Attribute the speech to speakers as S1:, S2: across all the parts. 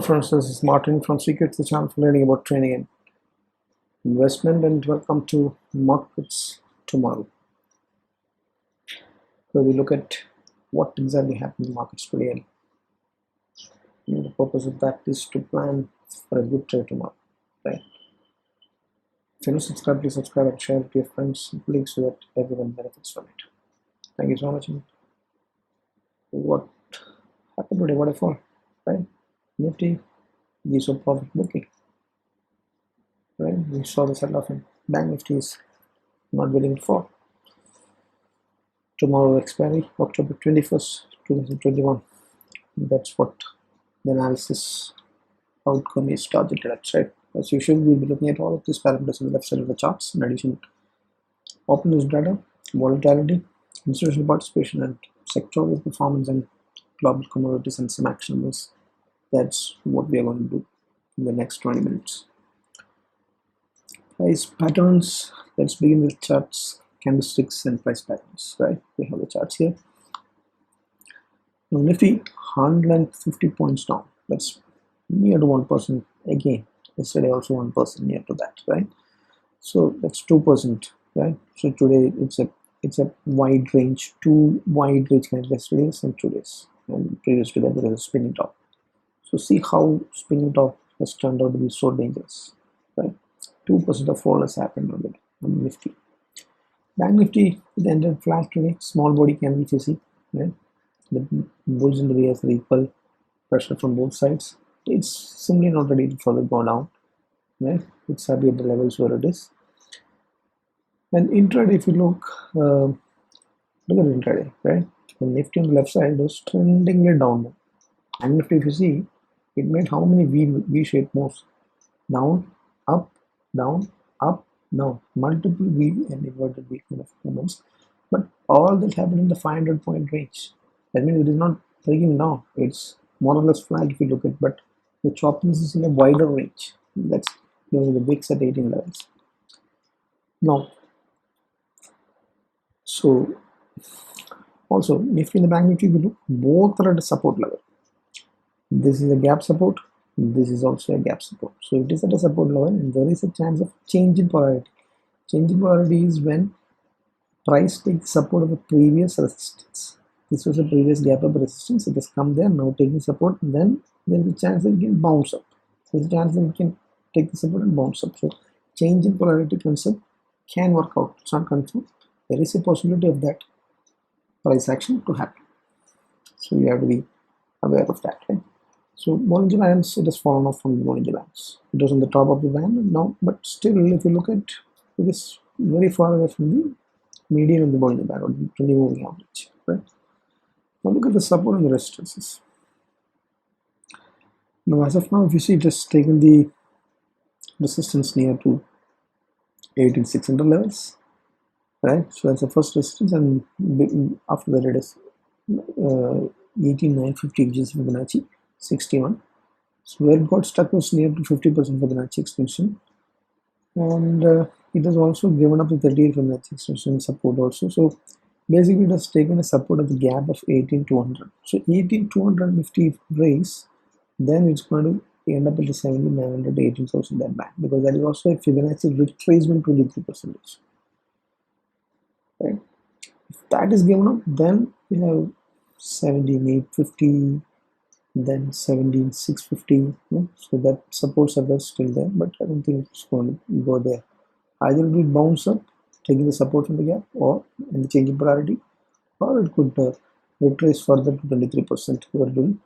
S1: friends, this is Martin from Secrets, the channel for learning about trading and investment, and welcome to Markets Tomorrow, where we look at what exactly happened in the markets today. And the purpose of that is to plan for a good trade tomorrow, right? If you're not subscribed, please subscribe and share it to your friends and colleagues so that everyone benefits from it. Thank you so much. What happened today? What I fall, right? Nifty gives a profit booking, right? We saw the sell-off in BANKNIFTY is not willing to fall. Tomorrow expiry, October 21st, 2021. That's what the analysis outcome is targeted at, right? As usual, we'll be looking at all of these parameters on the left side of the charts. In addition, openness data, volatility, institutional participation, and sectoral performance, and global commodities, and some actionables. That's what we are going to do in the next 20 minutes. Price patterns. Let's begin with charts, candlesticks, and price patterns, right? We have the charts here. Now, Nifty 150 points down. That's near to 1% again. Yesterday also 1% near to that, right? So that's 2%, right? So today it's a wide range, two wide range kind of yesterday's and today's, and previous to that there is a spinning top. So see how spinning top has turned out to be so dangerous, right? 2% of fall has happened on Nifty. BANKNIFTY, it ended flat today. Small body candles, you see, right? The bulls and the bears are equal, pressure from both sides. It's simply not ready to further go down, right? It's happy at the levels where it is. And intraday, if you look at intraday, right? The Nifty on the left side was trending it down. And Nifty, if you see, it made how many V-shaped moves? Down, up, down, up, down. Multiple V and inverted V kind of movements. But all that happened in the 500-point range. That means it is not breaking down. It's more or less flat if you look at, but the choppiness is in a wider range. That's the wicks at 18 levels. Now, so also Nifty and the BANKNIFTY, we look, both are at a support level. This is a gap support. This is also a gap support. So it is at a support level, and there is a chance of change in polarity. Change in polarity is when price takes support of a previous resistance. This was a previous gap up resistance. It has come there, now taking support, and then there is a chance that it can bounce up. There's a chance that it can take the support and bounce up. So change in polarity concept can work out. It's not confirmed. There is a possibility of that price action to happen. So you have to be aware of that, right? So Bollinger Bands, it has fallen off from the Bollinger Bands. It was on the top of the band now, but still, if you look at it, is very far away from the median of the Bollinger Band or the 20 moving average, right? Now look at the support and the resistances. Now, as of now, if you see, it has taken the resistance near to 18,600 levels, right? So that's the first resistance, and after that it is 18,950, which is Fibonacci 61. So where it got stuck was near to 50% Fibonacci extension, and it has also given up the 38 Fibonacci extension support also. So basically, it has taken a support of the gap of 18,200. So 18,200 Nifty raise, then it's going to end up at the 17,900 to 18,000 that band, because that is also a Fibonacci retracement 23%. Right? If that is given up, then we have 17,850, then 17,650. So that supports are still there, but I don't think it's going to go there. Either it will bounce up, taking the support from the gap, or in the change in polarity, or it could retrace further to 23%.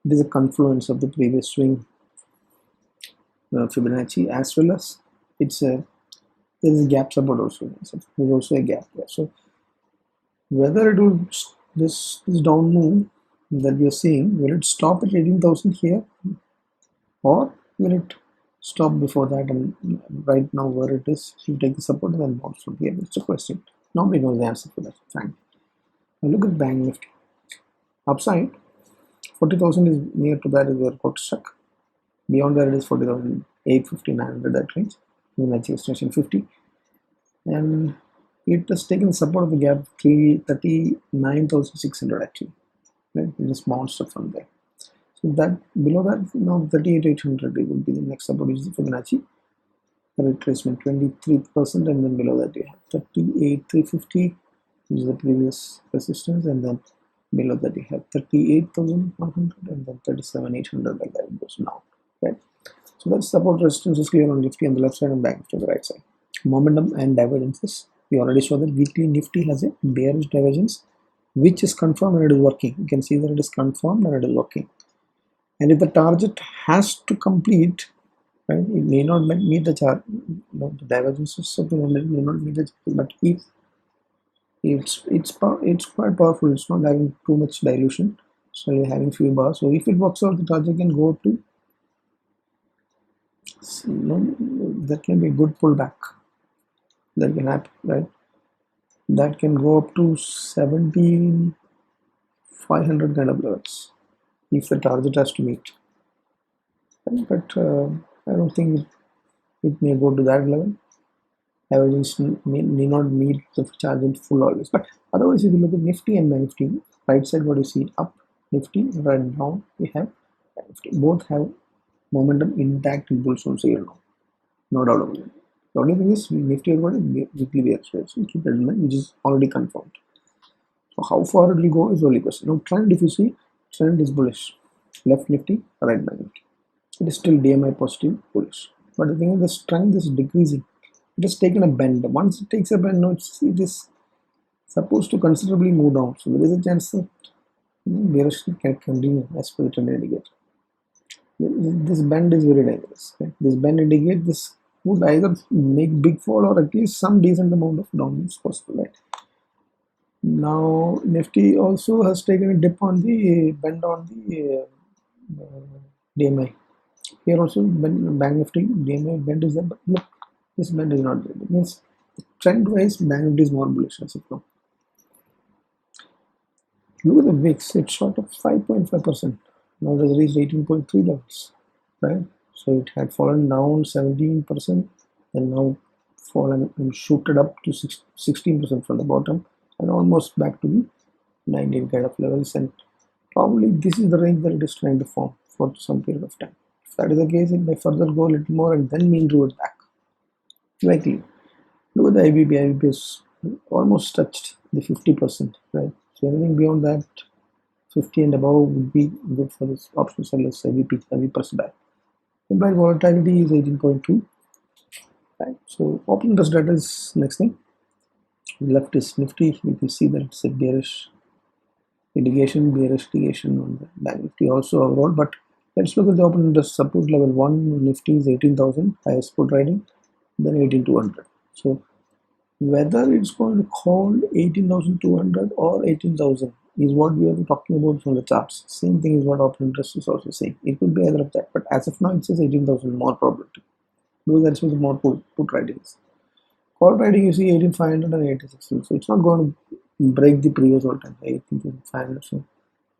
S1: It is a confluence of the previous swing Fibonacci, as well as there is a gap support also. So there is also a gap there. So whether it will this down move that we are seeing, will it stop at 18,000 here, or will it stop before that, and right now where it is, you take the support and then bounce from here? It's a question. Nobody knows the answer for that, frankly. Now look at BANKNIFTY. Upside, 40,000 is near to that, is where it got stuck. Beyond that, it is 40,850, 900, that range. Fibonacci extension 50. And it has taken support of the gap 39,600 actually. Right? It is monster from there. So that below that, now 38,800 it would be the next support, which is the Fibonacci retracement, 23%, and then below that you have 38,350, which is the previous resistance, and then below that you have 38,100, and then 37,800, like that it goes now, right? So that's support resistance is clear on Nifty on the left side and Bank Nifty on the right side. Momentum and divergences. We already saw that weekly Nifty has a bearish divergence, which is confirmed and it is working. You can see that it is confirmed and it is working. And if the target has to complete, right, it may not meet the chart, the divergences of the moment may not meet the chart, but if it's quite powerful, it's not having too much dilution, so you're having few bars. So if it works out, the target can go up to, that can be a good pullback that can happen, right? That can go up to 17,500 kind of levels if the target has to meet, right? But I don't think it may go to that level. Divergence may not meet the charge in full always, but otherwise if you look at Nifty and Bank Nifty, right side what you see, up Nifty, right down we have Bank Nifty. Both have momentum intact in bulls also, no doubt about it. The only thing is Nifty has got a weekly bearish, so keep that in mind, which is already confirmed. So how far it will go is only question. Now trend, if you see, trend is bullish, left Nifty, right Bank Nifty. It is still DMI positive, bullish, but the thing is the strength is decreasing. It has taken a bend. Once it takes a bend, now it is supposed to considerably move down. So there is a chance that bearish can continue as per the trend indicator. This bend is very dangerous. Okay? This bend indicates this would either make big fall or at least some decent amount of down is possible. Right? Now Nifty also has taken a dip on the bend on the DMI. Here also Bank Nifty DMI bend is there, but look, this bend is not there. It means trend wise Bank Nifty is more bullish as of now. Look at the VIX, it's short of 5.5%. Now it has reached 18.3 levels, right? So it had fallen down 17% and now fallen and shooted up to 16% from the bottom and almost back to the 19 kind of levels, and probably this is the range that it is trying to form for some period of time. If that is the case, it may further go a little more and then mean revert back. Likely. Look at the IBP. IBP is almost touched the 50%, right? So anything beyond that, 50 and above would be good for this option sellers. IBP, 30% back. Implied volatility is 18.2. Right. So open interest data is next thing. Left is Nifty. You can see that it's a bearish indication on the Bank Nifty also overall. But let's look at the open interest support level. 1 Nifty is 18,000, highest put trading, then 18,200. So whether it's going to hold 18,200 or 18,000 is what we are talking about from the charts. Same thing is what open interest is also saying. It could be either of that, but as of now it says 18,000 more probability, because that's with more put writings. Call writing you see 18,500 and 86,000, so it's not going to break the previous all time 18,500. So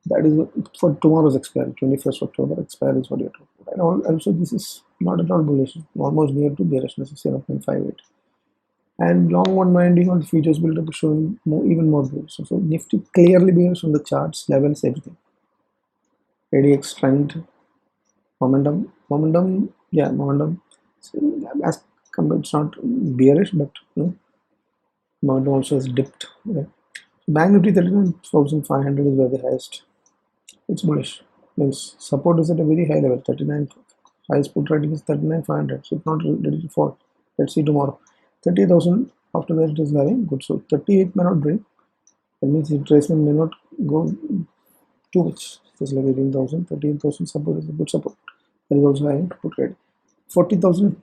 S1: that is for tomorrow's expiry, 21st October expiry is what you're talking about. And also this is not at all bullish, almost near to bearishness of 0.58. And long one winding on the futures build up is showing even more bullish. So Nifty clearly bearish on the charts, levels, everything. ADX trend, momentum. So as compared, it's not bearish, but momentum also has dipped. Right? Bank Nifty 39,500 is where the highest. It's bullish. Means support is at a very high level. 39. Highest put rating is 39,500. So it's not ready to fall. Let's see tomorrow. 30,000 after that it is having good. So 38 may not break. That means retracement may not go too much. Just like 18,000, 38,000 support is a good support. That is also high put rate. 40,000,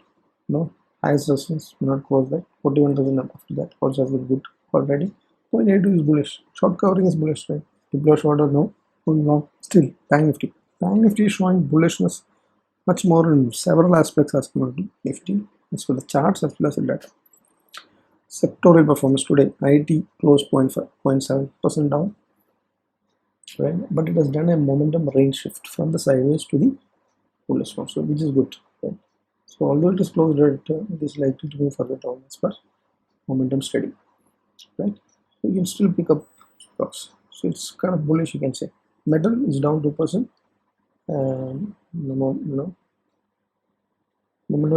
S1: highest resistance may not cross that. 41,000 after that also has a good already. 0.82 is bullish. Short covering is bullish, right? Deploy short or no? Still Bank Nifty. Bank Nifty is showing bullishness much more in several aspects as compared to Nifty. As for the charts as well as the data. Sectorial performance today, IT closed 0.7% down, right? But it has done a momentum range shift from the sideways to the bullish one, so which is good, right? So although it is closed red, it is likely to move further down as per momentum steady, right? So you can still pick up stocks. So it's kind of bullish, you can say. Metal is down 2%. momentum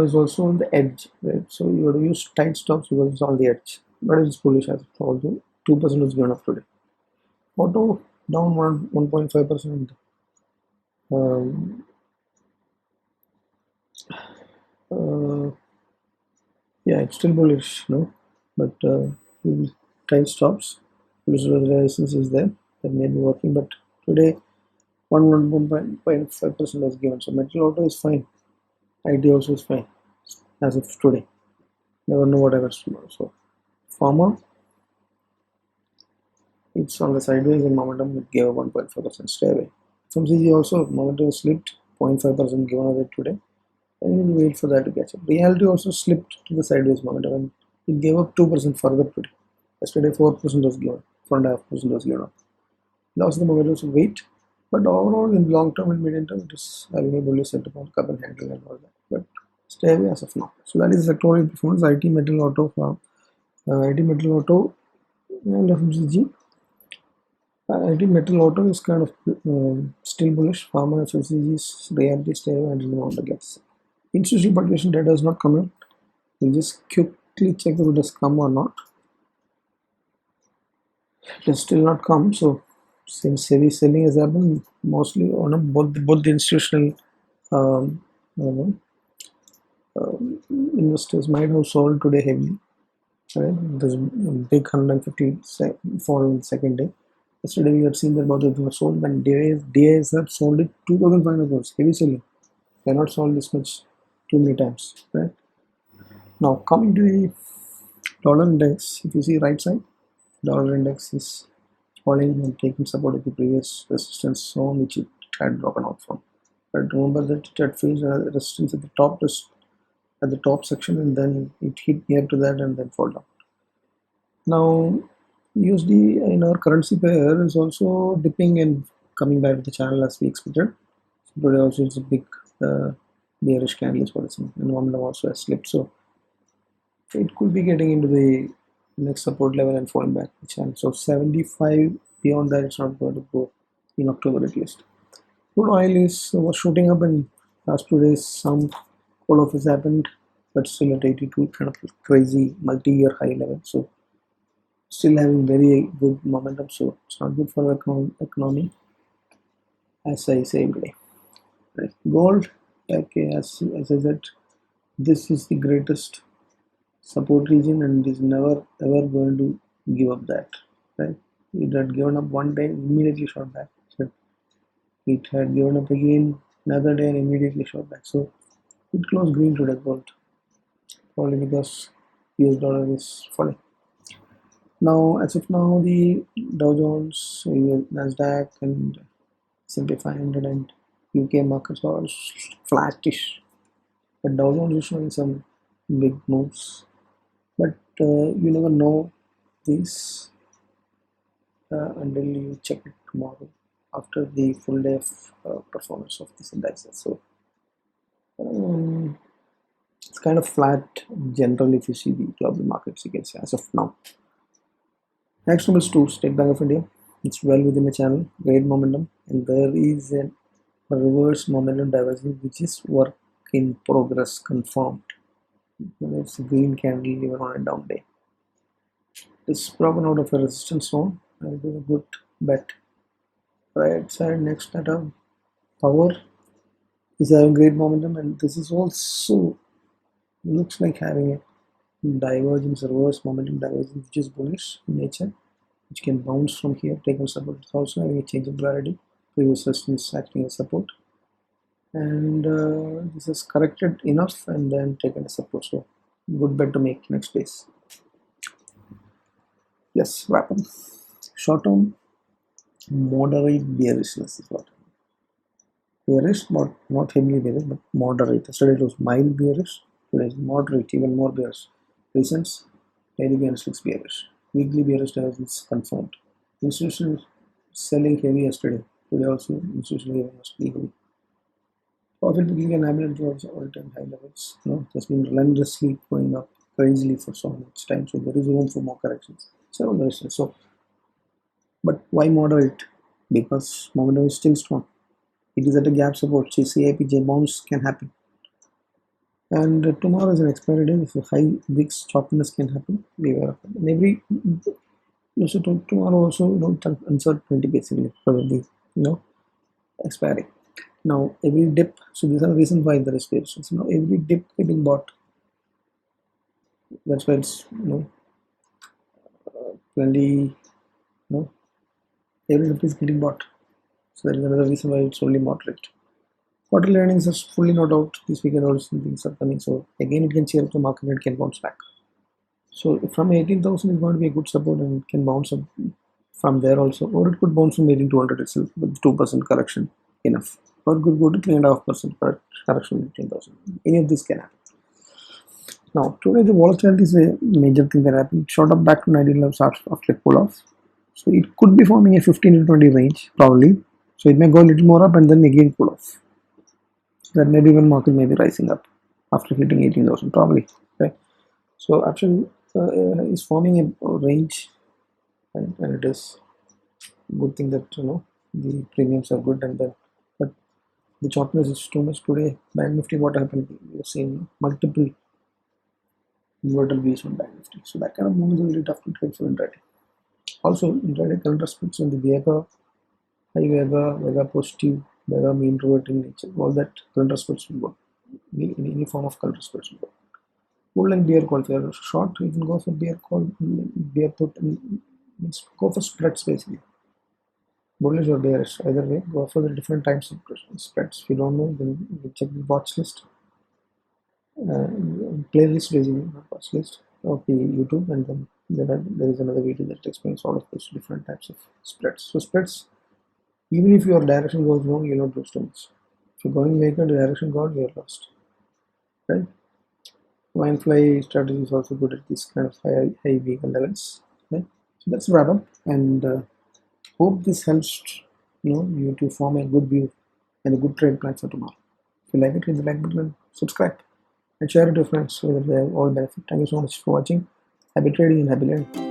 S1: is also on the edge, right? So you have to use tight stops because it's on the edge. But it's bullish as although 2% is given up today. Auto down 1.5%. Um, uh, yeah, it's still bullish, no? But tight stops. Resistance is there. That may be working, but today 1.5% is given. So metal auto is fine. IT also is fine as of today. Never know what happens tomorrow. So Pharma, it's on the sideways in momentum. It gave a 1.5%. Stay away. FMCG also momentum slipped 0.5% given away today. And we'll wait for that to catch up. Reality also slipped to the sideways momentum and it gave up 2% further today. Yesterday 4% was given, 4.5% was given up. Lost the momentum, so wait. But overall, in long term and medium term, it is having a bullish sentiment, cup and handle and all that. But stay away as of now. So that is sectoral performance. IT, metal, auto, farm, IT, metal, auto, and FMCG. IT, metal, auto is kind of still bullish. Pharma, FMCG is reality, stay away until on the gets. Institutional publication data has not come in. We'll just quickly check if it has come or not. It has still not come. So since heavy selling has happened, mostly on both the institutional um, investors might have sold today heavily. Right? There's a big 150 fall in the second day. Yesterday we had seen that about it was sold, and DAs have sold it 2,500 crores. Heavy selling. They are not sold this much too many times. Right? Now coming to the dollar index, if you see right side, dollar index is falling and taking support of the previous resistance zone which it had broken out from. But remember that it had faced resistance at the top section and then it hit near to that and then fall down. Now USD in our currency pair is also dipping and coming back to the channel as we expected. So today also it's a big bearish candle is what it's in, and momentum also has slipped. So it could be getting into the next support level and falling back the channel. So 75 beyond that it's not going to go in October at least. Crude oil was shooting up and last 2 days some fall off has happened, but still at 82 kind of crazy multi-year high level. So still having very good momentum. So it's not good for the economy, as I say every day. Right. Gold, okay, as I said, this is the greatest support region and it is never ever going to give up that. Right. It had given up one day, immediately shot back. So it had given up again another day and immediately shot back. So it closed green today, gold, probably because US dollar is falling. Now, as of now, the Dow Jones, Nasdaq, and S&P 500 and UK markets are flattish. But Dow Jones is showing some big moves. But you never know this until you check it tomorrow after the full day of performance of these indices. So it's kind of flat generally if you see the global markets, you can say, as of now. Next one is to State Bank of India. It's well within the channel, great momentum, and there is a reverse momentum divergence which is work in progress confirmed. It's a green candle even on a down day. It's broken out of a resistance zone and it is a good bet. Right side next at a power is having great momentum, and this is also looks like having a divergence, reverse momentum divergence, which is bullish in nature, which can bounce from here, take on support. It's also having a change of polarity, previous resistance acting as support, and this is corrected enough and then taken as support. So good bet to make next days. Yes, wrap up. Short term, moderate bearishness is what. Bearish, but not heavily bearish, but moderate. Yesterday it was mild bearish. Today is moderate, even more bearish. Reasons: daily candlesticks bearish. Weekly bearish divergence confirmed. Institutional selling heavy yesterday. Today also institutional heavy must be heavy. Profit booking can happen towards all-time high levels. Just been relentlessly going up crazily for so much time. So there is room for more corrections. So, but why moderate? Because momentum is still strong. It is at a gap support. CIPJ bounce can happen. And tomorrow is an expiry day. If a high week's choppiness can happen, beware of it. And every so tomorrow also, uncertainty basically probably, expiring. Now every dip, so these are the reasons why there is variations. Every dip getting bought. That's why it's plenty. Every dip is getting bought. So that is another reason why it's only moderate. Quarterly earnings is fully no doubt this weekend also things are coming. So again, it can cheer up the market and it can bounce back. So from 18,000 is going to be a good support and it can bounce up from there also, or it could bounce from 18,200 itself with 2% correction enough, or it could go to 3.5% correction 18,000. Any of this can happen. Now today the volatility is a major thing that happened. It shot up back to 19 levels after a pull off. So it could be forming a 15 to 20 range probably. So it may go a little more up and then again pull off. So that maybe even market may be rising up after hitting 18,000 probably. Right. So option is forming a range, and it is a good thing that the premiums are good, and then but the choppiness is too much today. Bank Nifty, what happened? We have seen multiple inverted V's on Bank Nifty. So that kind of movement is really tough to trade for intraday. Also, intraday current splits in the Vega, high Vega positive, Vega mean reverting nature, all that current splits will work. Any form of current splits will work. Bull and bear call. If you're short, you can go for bear call, bear put, and go for spreads basically. Bullish or bearish, either way, go for the different types of spreads. If you don't know, then you check the watch list, playlist basically, not watch list of the YouTube, and then there is another video that explains all of those different types of spreads. So spreads, even if your direction goes wrong, you'll not lose too much. If you're going make a direction gone, you're lost, right? Wine fly strategy is also good at this kind of high vegan levels. Right? So that's a wrap up, and hope this helps you to form a good view and a good trade plan for tomorrow. If you like it, hit the like button, subscribe, and share it to friends so that they all benefit. Thank you so much for watching. Happy trading and happy learning.